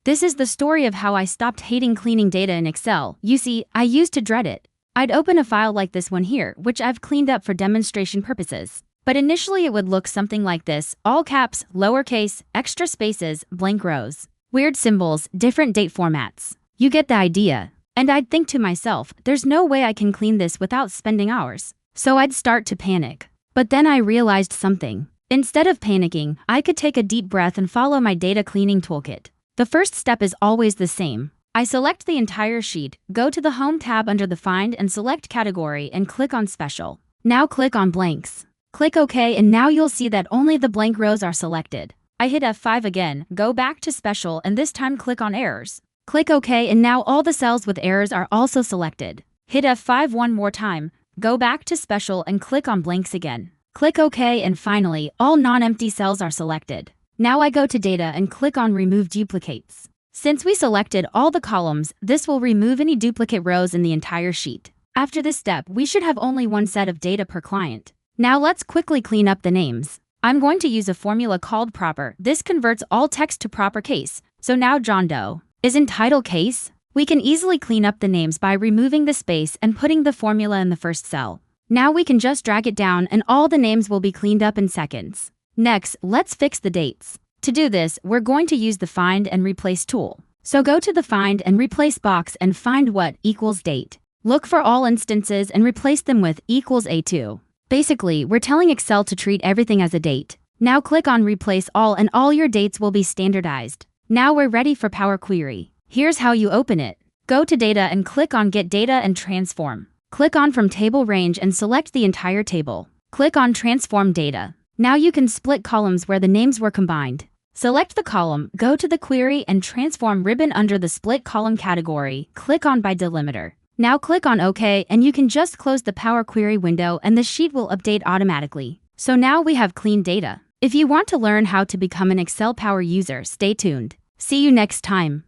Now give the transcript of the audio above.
This is the story of how I stopped hating cleaning data in Excel. You see, I used to dread it. I'd open a file like this one here, which I've cleaned up for demonstration purposes. But initially it would look something like this: all caps, lowercase, extra spaces, blank rows, weird symbols, different date formats. You get the idea. And I'd think to myself, there's no way I can clean this without spending hours. So I'd start to panic. But then I realized something. Instead of panicking, I could take a deep breath and follow my data cleaning toolkit. The first step is always the same. I select the entire sheet, go to the Home tab under the Find and select Category and click on Special. Now click on Blanks. Click OK and now you'll see that only the blank rows are selected. I hit F5 again, go back to Special and this time click on Errors. Click OK and now all the cells with errors are also selected. Hit F5 one more time, go back to Special and click on Blanks again. Click OK and finally, all non-empty cells are selected. Now I go to Data and click on Remove Duplicates. Since we selected all the columns, this will remove any duplicate rows in the entire sheet. After this step, we should have only one set of data per client. Now let's quickly clean up the names. I'm going to use a formula called proper. This converts all text to proper case. So now John Doe is in title case. We can easily clean up the names by removing the space and putting the formula in the first cell. Now we can just drag it down and all the names will be cleaned up in seconds. Next, let's fix the dates. To do this, we're going to use the Find and Replace tool. So go to the Find and Replace box and find what equals date. Look for all instances and replace them with equals A2. Basically, we're telling Excel to treat everything as a date. Now click on Replace All and all your dates will be standardized. Now we're ready for Power Query. Here's how you open it. Go to Data and click on Get Data and Transform. Click on From Table Range and select the entire table. Click on Transform Data. Now you can split columns where the names were combined. Select the column, go to the Query and Transform ribbon under the Split Column category. Click on By Delimiter. Now click on OK and you can just close the Power Query window and the sheet will update automatically. So now we have clean data. If you want to learn how to become an Excel Power user, stay tuned. See you next time.